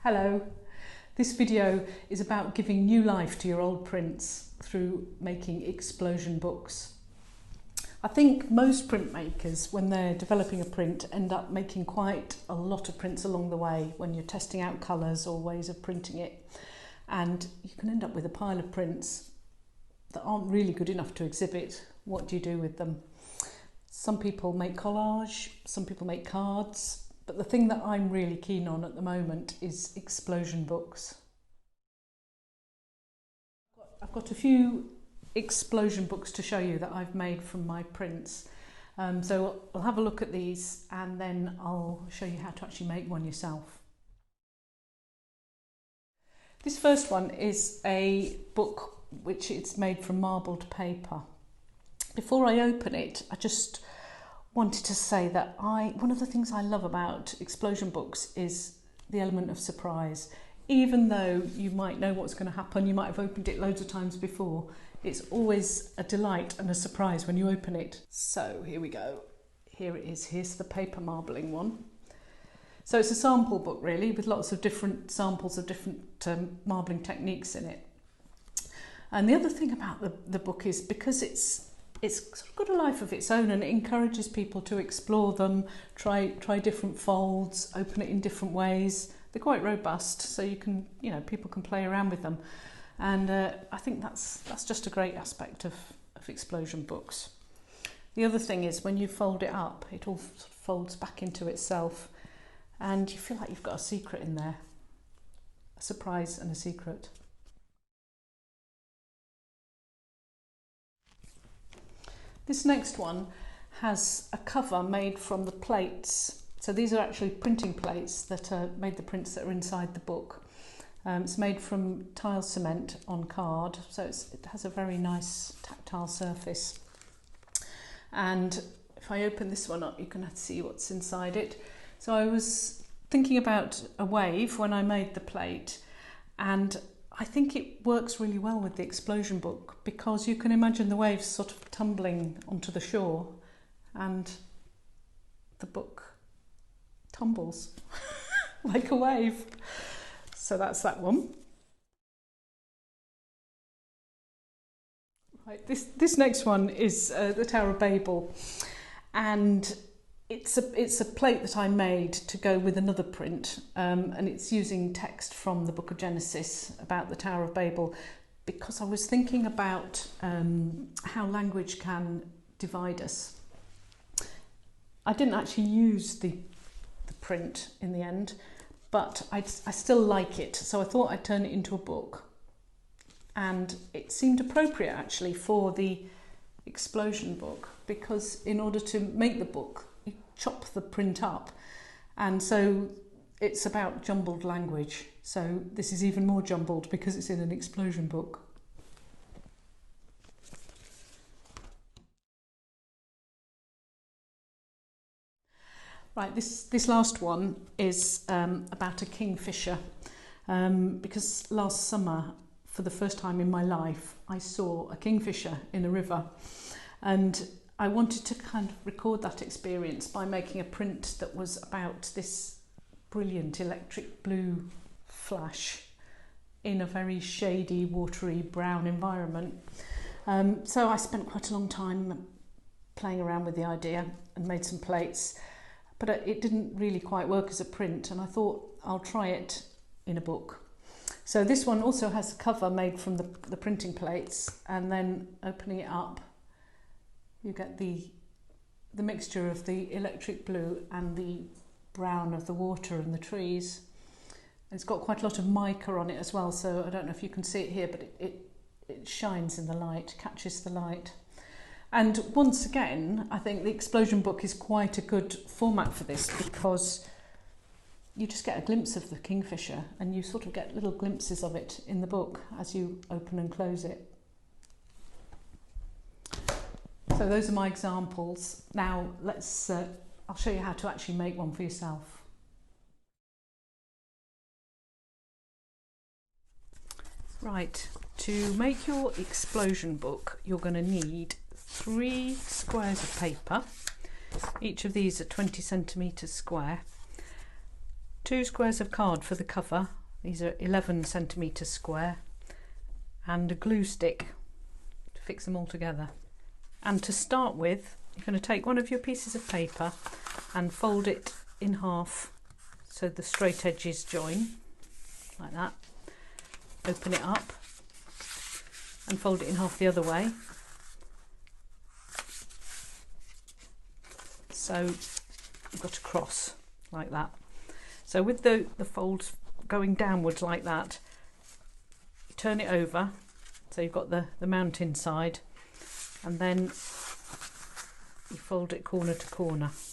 Hello. This video is about giving new life to your old prints through making explosion books. I think most printmakers, when they're developing a print, end up making quite a lot of prints along the way when you're testing out colours or ways of printing it. And you can end up with a pile of prints that aren't really good enough to exhibit. What do you do with them? Some people make collage, some people make cards, but the thing that I'm really keen on at the moment is explosion books. I've got a few explosion books to show you that I've made from my prints. So we'll have a look at these and then I'll show you how to actually make one yourself. This first one is a book which it's made from marbled paper. Before I open it, I just wanted to say that one of the things I love about explosion books is the element of surprise. Even though you might know what's going to happen, you might have opened it loads of times before, it's always a delight and a surprise when you open it. So here we go. Here it is. Here's the paper marbling one. So it's a sample book really, with lots of different samples of different marbling techniques in it. And the other thing about the book is because it's sort of got a life of its own and it encourages people to explore them, try different folds, open it in different ways. They're quite robust, so people can play around with them. And I think that's just a great aspect of explosion books. The other thing is when you fold it up, it all sort of folds back into itself and you feel like you've got a secret in there, a surprise and a secret. This next one has a cover made from the plates. So these are actually printing plates that made the prints that are inside the book. It's made from tile cement on card, so it has a very nice tactile surface. And if I open this one up, you can see what's inside it. So I was thinking about a wave when I made the plate, and I think it works really well with the explosion book because you can imagine the waves sort of tumbling onto the shore and the book tumbles like a wave. So that's that one. Right, this next one is the Tower of Babel, and it's a plate that I made to go with another print, and it's using text from the Book of Genesis about the Tower of Babel because I was thinking about how language can divide us. I didn't actually use the print in the end, but I still like it, so I thought I'd turn it into a book. And it seemed appropriate actually for the explosion book because in order to make the book, you chop the print up, and so it's about jumbled language. So this is even more jumbled because it's in an explosion book. Right, this last one is about a kingfisher because last summer, for the first time in my life, I saw a kingfisher in a river, and I wanted to kind of record that experience by making a print that was about this brilliant electric blue flash in a very shady, watery brown environment. So I spent quite a long time playing around with the idea and made some plates, but it didn't really quite work as a print, and I thought I'll try it in a book. So this one also has a cover made from the printing plates, and then opening it up you get the mixture of the electric blue and the brown of the water and the trees. It's got quite a lot of mica on it as well, so I don't know if you can see it here, but it shines in the light, catches the light. And once again, I think the explosion book is quite a good format for this because you just get a glimpse of the kingfisher and you sort of get little glimpses of it in the book as you open and close it. So those are my examples. Now I'll show you how to actually make one for yourself. Right, to make your explosion book, you're going to need 3 squares of paper. Each of these are 20 centimetres square. 2 squares of card for the cover. These are 11 centimetres square, and a glue stick to fix them all together. And to start with, you're going to take one of your pieces of paper and fold it in half so the straight edges join, like that. Open it up and fold it in half the other way. So you've got a cross like that. So with the folds going downwards like that, you turn it over so you've got the mountain side, and then you fold it corner to corner. So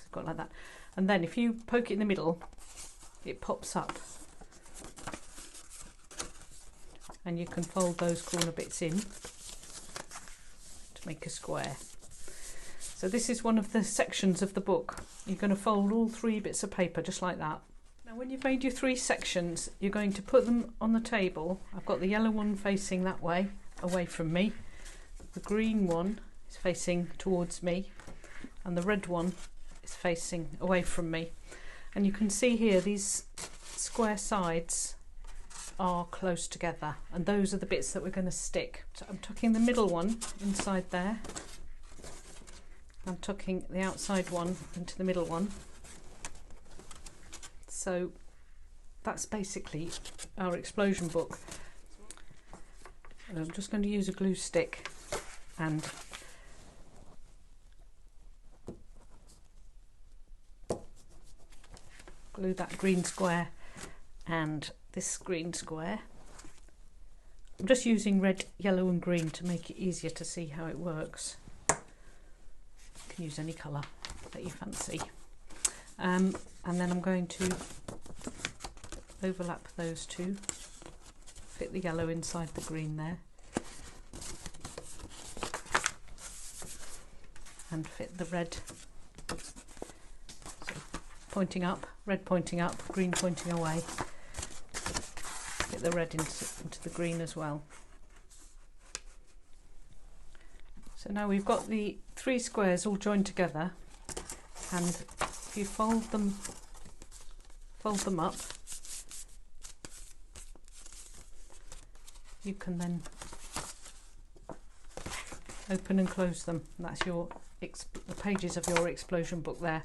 you've got like that. And then if you poke it in the middle, it pops up. And you can fold those corner bits in to make a square. So this is one of the sections of the book. You're going to fold all 3 bits of paper just like that. Now when you've made your 3 sections, you're going to put them on the table. I've got the yellow one facing that way, away from me. The green one is facing towards me, and the red one is facing away from me. And you can see here these square sides are close together, and those are the bits that we're going to stick. So I'm tucking the middle one inside there. I'm tucking the outside one into the middle one. So that's basically our explosion book. I'm just going to use a glue stick and glue that green square and this green square. I'm just using red, yellow and green to make it easier to see how it works. You can use any colour that you fancy. And then I'm going to overlap those 2, fit the yellow inside the green there, and fit the red, so pointing up, red pointing up, green pointing away. Fit the red into the green as well. So now we've got the 3 squares all joined together, and if you fold them up, you can then open and close them. And that's the pages of your explosion book there.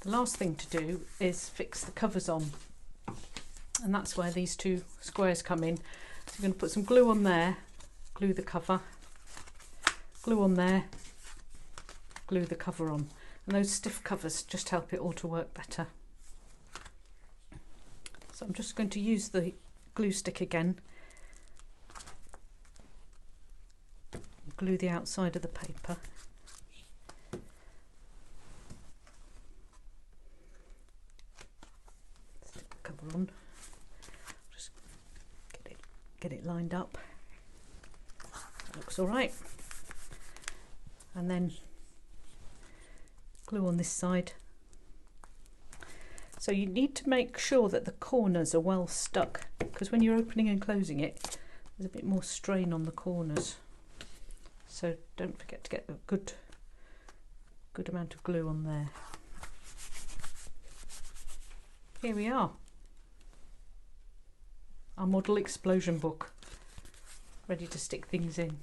The last thing to do is fix the covers on, and that's where these 2 squares come in. So you're going to put some glue on there, glue the cover, glue on there, glue the cover on, and those stiff covers just help it all to work better. So I'm just going to use the glue stick again, glue the outside of the paper, stick the cover on, just get it lined up. That looks all right. And then glue on this side. So you need to make sure that the corners are well stuck, because when you're opening and closing it, there's a bit more strain on the corners. So don't forget to get a good amount of glue on there. Here we are. Our model explosion book, ready to stick things in.